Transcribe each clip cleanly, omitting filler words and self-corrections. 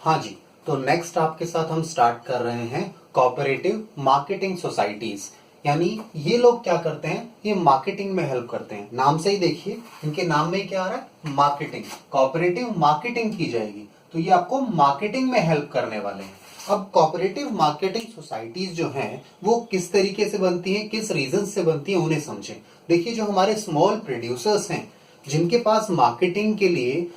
हाँ जी, तो नेक्स्ट आपके साथ हम स्टार्ट कर रहे हैं कोऑपरेटिव मार्केटिंग सोसाइटीज। यानी ये लोग क्या करते हैं, ये मार्केटिंग में हेल्प करते हैं। नाम से ही देखिए, इनके नाम में क्या आ रहा है, मार्केटिंग। कोऑपरेटिव मार्केटिंग की जाएगी, तो ये आपको मार्केटिंग में हेल्प करने वाले हैं। अब कोऑपरेटिव मार्केटिंग सोसाइटीज जो हैं वो किस तरीके से बनती हैं, किस रीजन से बनती हैं, उन्हें समझें। देखिए, जो हमारे स्मॉल प्रोड्यूसर्स हैं, जिनके पास मार्केटिंग के लिए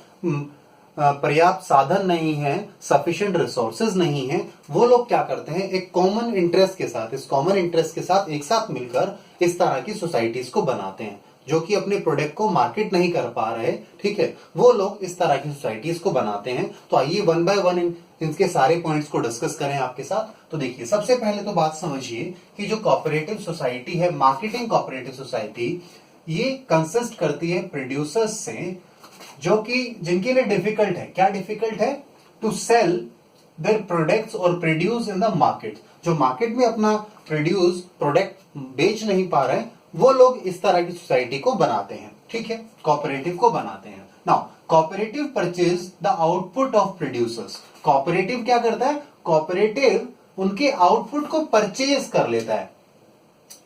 पर्याप्त साधन नहीं है, सफिशिएंट रिसोर्सेज नहीं है, वो लोग क्या करते हैं, एक कॉमन इंटरेस्ट के साथ, इस कॉमन इंटरेस्ट के साथ एक साथ मिलकर इस तरह की सोसाइटीज को बनाते हैं, जो कि अपने प्रोडक्ट को मार्केट नहीं कर पा रहे। ठीक है, वो लोग इस तरह की सोसाइटीज को बनाते हैं। तो आइए वन बाय वन इनके सारे पॉइंट्स को डिस्कस करें आपके साथ। तो देखिए, सबसे पहले तो बात समझिए कि जो कोऑपरेटिव सोसाइटी है, मार्केटिंग कोऑपरेटिव सोसाइटी, ये कंसिस्ट करती है प्रोड्यूसर्स से, जो कि जिनके लिए डिफिकल्ट है। क्या डिफिकल्ट है? टू सेल देयर प्रोडक्ट्स और प्रोड्यूस इन द मार्केट। जो मार्केट में अपना प्रोड्यूस प्रोडक्ट बेच नहीं पा रहे, वो लोग इस तरह की सोसाइटी को बनाते हैं। ठीक है, कोऑपरेटिव को बनाते हैं। Now cooperative purchase the output of producers. Cooperative क्या करता है? कोऑपरेटिव उनके आउटपुट को परचेज कर लेता है।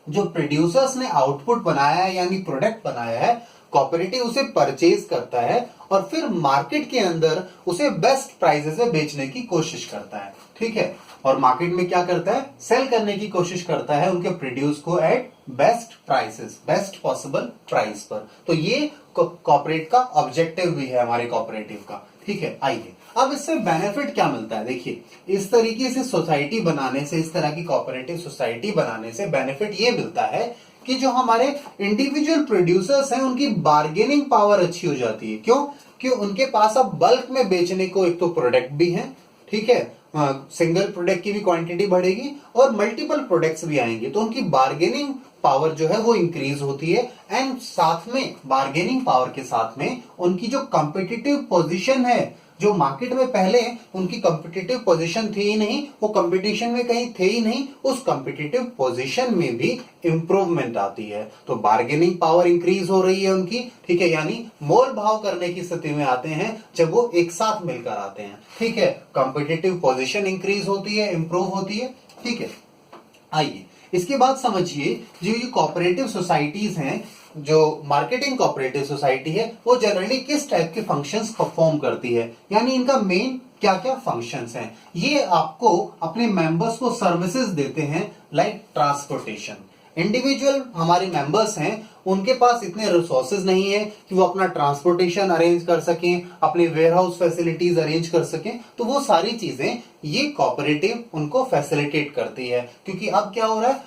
जो प्रोड्यूसर्स ने आउटपुट बनाया है यानी प्रोडक्ट बनाया है, कोऑपरेटिव उसे परचेज करता है और फिर मार्केट के अंदर उसे बेस्ट प्राइसेस में बेचने की कोशिश करता है। ठीक है, और मार्केट में क्या करता है? सेल करने की कोशिश करता है उनके प्रोड्यूस को at best prices, best possible price पर। तो ये कॉर्पोरेट का ऑब्जेक्टिव भी है हमारे कोऑपरेटिव का। ठीक है, आइए अब इससे बेनिफिट क्या मिलता है। देखिए, इस तरीके से सोसाइटी बनाने से, इस तरह की कोऑपरेटिव सोसाइटी बनाने से बेनिफिट ये मिलता है कि जो हमारे इंडिविजुअल प्रोड्यूसर्स हैं, उनकी बार्गेनिंग पावर अच्छी हो जाती है। क्यों? कि उनके पास अब बल्क में बेचने को एक तो प्रोडक्ट भी है, ठीक है, सिंगल प्रोडक्ट की भी क्वांटिटी बढ़ेगी और मल्टीपल प्रोडक्ट्स भी आएंगे, तो उनकी बार्गेनिंग पावर जो है वो इंक्रीज होती है। एंड साथ में बार्गेनिंग पावर के साथ में उनकी जो कॉम्पिटिटिव पोजीशन है, जो मार्केट में पहले उनकी कॉम्पिटिटिव पोजीशन थी ही नहीं, वो कंपटीशन में कहीं थे ही नहीं, उस कॉम्पिटिटिव पोजीशन में भी इंप्रूवमेंट आती है। तो बार्गेनिंग पावर इंक्रीज हो रही है उनकी। ठीक है, यानी मोल भाव करने की स्थिति में आते हैं जब वो एक साथ मिलकर आते हैं। ठीक है, कॉम्पिटिटिव पोजीशन इंक्रीज होती है, इंप्रूव होती है। ठीक है, आइए इसके बाद समझिए, जो ये कोऑपरेटिव सोसाइटीज हैं, जो मार्केटिंग कोऑपरेटिव सोसाइटी है, वो जनरली किस टाइप के फंक्शंस परफॉर्म करती है, यानी इनका मेन क्या क्या फंक्शंस हैं। ये आपको अपने मेंबर्स को सर्विसेज देते हैं, लाइक ट्रांसपोर्टेशन। इंडिविजुअल हमारे मेंबर्स हैं, उनके पास इतने रिसोर्सेज नहीं है कि वो अपना ट्रांसपोर्टेशन अरेंज कर सकें, अपने वेयरहाउस फैसिलिटीज अरेंज कर सकें, तो वो सारी चीजें ये कोऑपरेटिव उनको फैसिलिटेट करती है। क्योंकि अब क्या हो रहा है,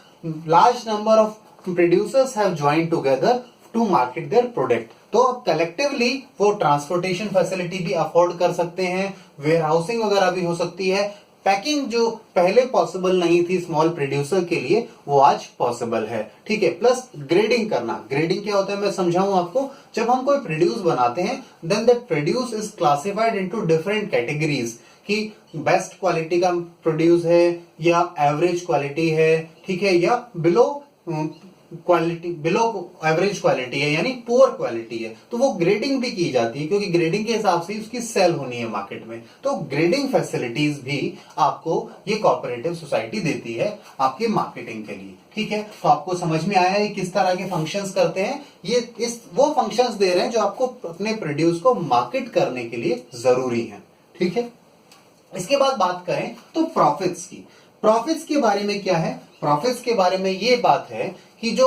large number of producers have joined together to market their product, तो अब कलेक्टिवली वो ट्रांसपोर्टेशन फैसिलिटी भी अफोर्ड कर सकते हैं, वेयरहाउसिंग वगैरह भी हो सकती है, पैकिंग जो पहले पॉसिबल नहीं थी स्मॉल प्रोड्यूसर के लिए, वो आज पॉसिबल है। ठीक है, प्लस ग्रेडिंग करना। ग्रेडिंग क्या होता है मैं समझाऊं आपको। जब हम कोई प्रोड्यूस बनाते हैं, then that produce is classified into different categories, कि बेस्ट क्वालिटी का प्रोड्यूस है या एवरेज क्वालिटी है, ठीक है, या below quality, below average quality है यानी पुअर क्वालिटी है, तो वो ग्रेडिंग भी की जाती है, क्योंकि ग्रेडिंग के हिसाब से उसकी सेल होनी है मार्केट में। तो ग्रेडिंग फैसिलिटीज भी आपको ये कोऑपरेटिव सोसाइटी देती है आपके मार्केटिंग के लिए। ठीक है, तो आपको समझ में आया है किस तरह के फंक्शंस करते हैं ये। इस वो फंक्शंस दे रहे हैं जो आपको अपने प्रोड्यूस को मार्केट करने के लिए जरूरी है। ठीक है, इसके बाद बात करें तो प्रॉफिट्स की। प्रॉफिट्स के बारे में क्या है? प्रॉफिट्स के बारे में ये बात है कि जो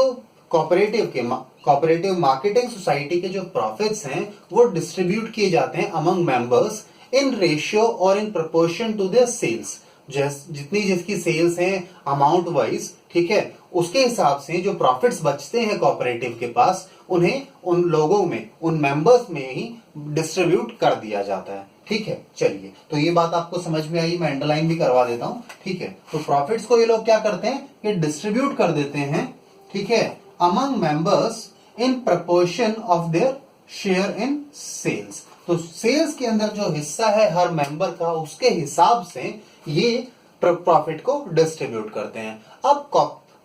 कोऑपरेटिव मार्केटिंग सोसाइटी के जो प्रॉफिट्स हैं, वो डिस्ट्रीब्यूट किए जाते हैं अमंग मेंबर्स इन रेशियो और in proportion to their sales. जितनी जिसकी सेल्स हैं अमाउंट वाइज, ठीक है, उसके हिसाब से जो प्रॉफिट्स बचते हैं कोऑपरेटिव के पास, उन्हें उन लोगों में, उन मेंबर्स में ही डिस्ट्रीब्यूट कर दिया जाता है। ठीक है, चलिए, तो ये बात आपको समझ में आई, मैं अंडरलाइन भी करवा देता हूं। ठीक है, तो प्रॉफिट्स को ये लोग क्या करते हैं, ये डिस्ट्रीब्यूट कर देते हैं, ठीक है, among members in proportion of their share in sales. तो सेल्स के अंदर जो हिस्सा है हर मेंबर का, उसके हिसाब से ये प्रॉफिट को डिस्ट्रीब्यूट करते हैं। अब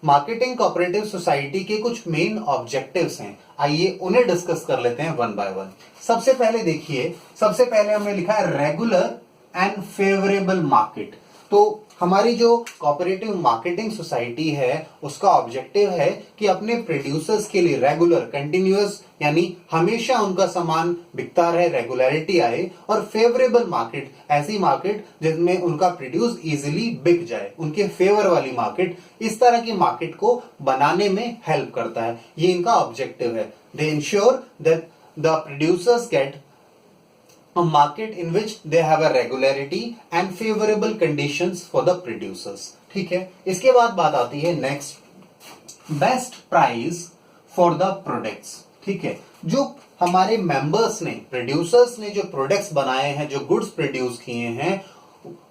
मार्केटिंग कोऑपरेटिव सोसाइटी के कुछ मेन ऑब्जेक्टिव्स हैं, आइए उन्हें डिस्कस कर लेते हैं वन बाय वन। सबसे पहले देखिए, सबसे पहले हमने लिखा है रेगुलर एंड फेवरेबल मार्केट। तो हमारी जो कोऑपरेटिव मार्केटिंग सोसाइटी है उसका ऑब्जेक्टिव है कि अपने प्रोड्यूसर्स के लिए रेगुलर कंटिन्यूअस यानी हमेशा उनका सामान बिकता रहे, रेगुलरिटी आए, और फेवरेबल मार्केट ऐसी मार्केट जिसमें उनका प्रोड्यूस इजीली बिक जाए, उनके फेवर वाली मार्केट, इस तरह की मार्केट को बनाने में हेल्प करता है। ये इनका ऑब्जेक्टिव है। They ensure that the producers get a market in which they have a regularity and favorable conditions for the producers। ठीक है, इसके बाद बात आती है next, best price for the products. ठीक है, जो हमारे मेंबर्स ने, प्रोड्यूसर्स ने जो प्रोडक्ट्स बनाए हैं, जो गुड्स प्रोड्यूस किए हैं,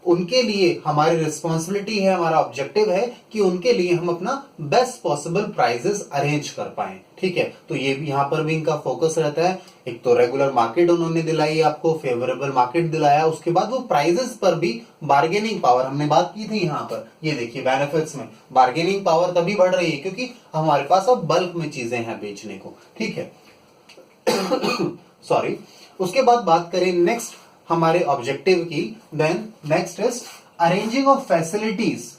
उनके लिए हमारी रिस्पॉन्सिबिलिटी है, हमारा ऑब्जेक्टिव है कि उनके लिए हम अपना बेस्ट पॉसिबल प्राइजेस अरेंज कर पाए। ठीक है, तो ये भी यहां पर भी इनका फोकस रहता है। एक तो रेगुलर मार्केट उन्होंने दिलाई आपको, फेवरेबल मार्केट दिलाया, उसके बाद वो प्राइजेस पर भी बार्गेनिंग पावर, हमने बात की थी यहां पर, ये देखिए बेनिफिट्स में बार्गेनिंग पावर तभी बढ़ रही है क्योंकि हमारे पास अब बल्क में चीजें हैं बेचने को। ठीक है सॉरी। उसके बाद बात करें नेक्स्ट हमारे ऑब्जेक्टिव की, then next is arranging of facilities,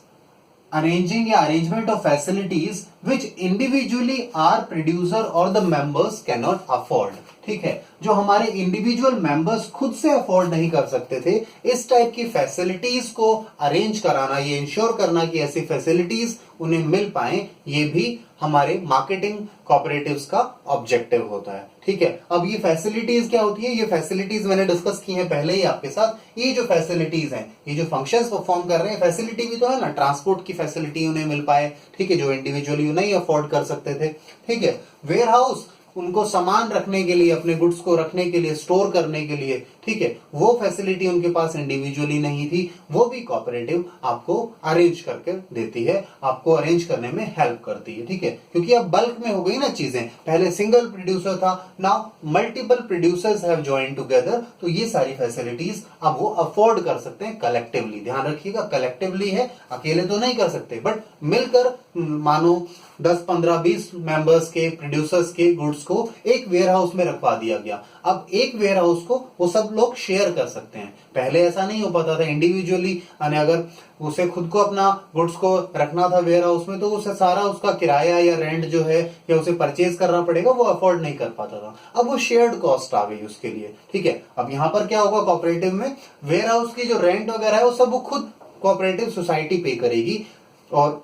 arranging या arrangement of facilities which individually are producer और the members can not afford. ठीक है, जो हमारे इंडिविजुअल मेंबर्स खुद से अफोर्ड नहीं कर सकते थे, इस टाइप की फैसिलिटीज को अरेंज कराना, ये इंश्योर करना कि ऐसी फैसिलिटीज उन्हें मिल पाए, ये भी हमारे मार्केटिंग कोऑपरेटिव्स का ऑब्जेक्टिव होता है। ठीक है, अब ये फैसिलिटीज क्या होती है, ये फैसिलिटीज मैंने डिस्कस की है पहले ही आपके साथ। ये जो फैसिलिटीज हैं, ये जो फंक्शंस परफॉर्म कर रहे हैं, फैसिलिटी भी तो है ना, ट्रांसपोर्ट की फैसिलिटी उन्हें मिल पाए। ठीक है, जो इंडिविजुअली नहीं अफोर्ड कर सकते थे। ठीक है, वेयर हाउस, उनको सामान रखने के लिए, अपने गुड्स को रखने के लिए, स्टोर करने के लिए, ठीक है, वो फैसिलिटी उनके पास इंडिविजुअली नहीं थी, वो भी कोऑपरेटिव आपको अरेंज करके देती है, आपको अरेंज करने में हेल्प करती है। ठीक है, क्योंकि अब बल्क में हो गई ना चीजें, पहले सिंगल प्रोड्यूसर था, now multiple producers have joined together, तो ये सारी फैसिलिटीज अब वो अफोर्ड कर सकते हैं कलेक्टिवली। ध्यान रखिएगा, कलेक्टिवली है, अकेले तो नहीं कर सकते, बट मिलकर मानो 10, 15, 20 मेंबर्स के, प्रोड्यूसर्स के गुड्स को एक वेयर हाउस में रखवा दिया गया। अब एक वेयर हाउस को वो सब लोग शेयर कर सकते हैं। पहले ऐसा नहीं हो पाता था, इंडिविजुअली, अगर उसे खुद को अपना गुड्स को रखना था वेयर हाउस में, तो उसे सारा उसका किराया या रेंट जो है, या उसे परचेज करना पड़ेगा, वो अफोर्ड नहीं कर पाता था। अब वो शेयर्ड कॉस्ट आ गई उसके लिए। ठीक है, अब यहां पर क्या होगा, कोऑपरेटिव में वेयर हाउस की जो रेंट वगैरह है वो सब वो खुद कोऑपरेटिव सोसाइटी पे करेगी, और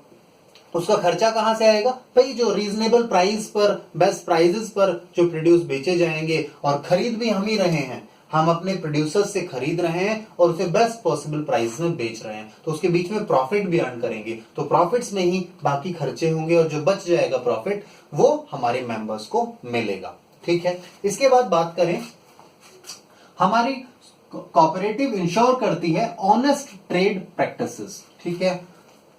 उसका खर्चा कहां से आएगा भाई, जो रीजनेबल प्राइस पर, बेस्ट प्राइसेस पर जो प्रोड्यूस बेचे जाएंगे, और खरीद भी हम ही रहे हैं, हम अपने प्रोड्यूसर्स से खरीद रहे हैं और उसे बेस्ट पॉसिबल प्राइस में बेच रहे हैं, तो उसके बीच में प्रॉफिट भी अर्न करेंगे, तो प्रॉफिट्स में ही बाकी खर्चे होंगे, और जो बच जाएगा प्रॉफिट वो हमारे मेंबर्स को मिलेगा। ठीक है, इसके बाद बात करें, हमारी कोऑपरेटिव इंश्योर करती है ऑनेस्ट ट्रेड प्रैक्टिसेस। ठीक है,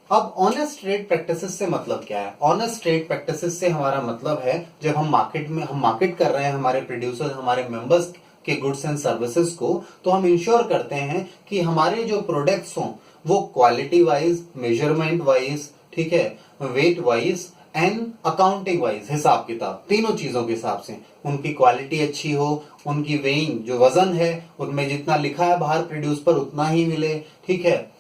अब ऑनेस्ट ट्रेड प्रैक्टिसेस से मतलब क्या है, ऑनेस्ट ट्रेड प्रैक्टिसेस से हमारा मतलब है, जब हम मार्केट कर रहे हैं हमारे प्रोड्यूसर, हमारे मेंबर्स के गुड्स एंड सर्विसेज को, तो हम इंश्योर करते हैं कि हमारे जो प्रोडक्ट्स हों वो क्वालिटी वाइज, मेजरमेंट वाइज, ठीक है, wait wise and accounting wise, हिसाब किताब, तीनों चीजों के हिसाब से उनकी क्वालिटी अच्छी हो, उनकी वेइंग जो वजन है उनमें जितना लिखा है बाहर प्रोड्यूस पर उतना ही मिले। ठीक है,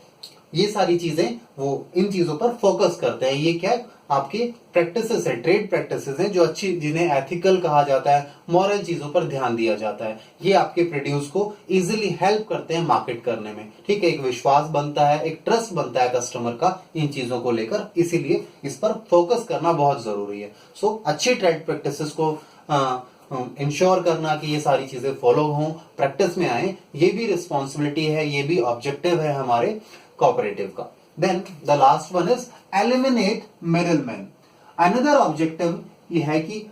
ये सारी चीजें वो इन चीजों पर फोकस करते हैं। ये क्या है, आपकी प्रैक्टिसेस है, ट्रेड प्रैक्टिसेस हैं, जो अच्छी, जिन्हें एथिकल कहा जाता है, मॉरल चीजों पर ध्यान दिया जाता है। ये आपके प्रोड्यूस को इजीली हेल्प करते हैं मार्केट करने में। ठीक है, एक विश्वास बनता है, एक ट्रस्ट बनता है कस्टमर का इन चीजों को लेकर, इसीलिए इस पर फोकस करना बहुत जरूरी है। सो अच्छी ट्रेड प्रैक्टिसेस को इंश्योर करना कि ये सारी चीजें फॉलो हों, प्रैक्टिस में आए, ये भी रिस्पॉन्सिबिलिटी है, ये भी ऑब्जेक्टिव है हमारे कोऑपरेटिव का। Then the last one is eliminate middleman. Another objective ये है कि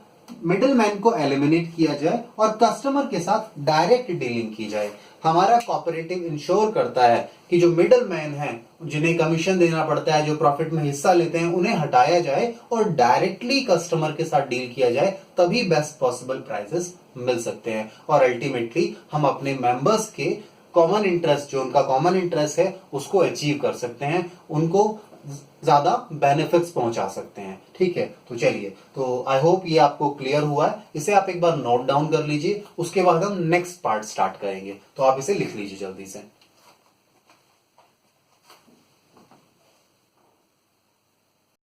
मिडलमैन को एलिमिनेट किया जाए और कस्टमर के साथ डायरेक्ट डीलिंग की जाए। हमारा कोऑपरेटिव इंश्योर करता है कि जो मिडलमैन हैं, जिन्हें कमीशन देना पड़ता है, जो प्रॉफिट में हिस्सा लेते हैं, उन्हें हटाया जाए और डायरेक्टली कस्टमर के साथ डील किया जाए, तभी बेस्ट पॉसिबल प्राइसेस मिल सकते हैं, और अल्टीमेटली हम अपने मेंबर्स के कॉमन इंटरेस्ट, जो उनका कॉमन इंटरेस्ट है, उसको अचीव कर सकते हैं, उनको ज्यादा बेनिफिट्स पहुंचा सकते हैं। ठीक है, तो चलिए, तो आई होप ये आपको क्लियर हुआ है। इसे आप एक बार नोट डाउन कर लीजिए, उसके बाद हम नेक्स्ट पार्ट स्टार्ट करेंगे, तो आप इसे लिख लीजिए जल्दी से।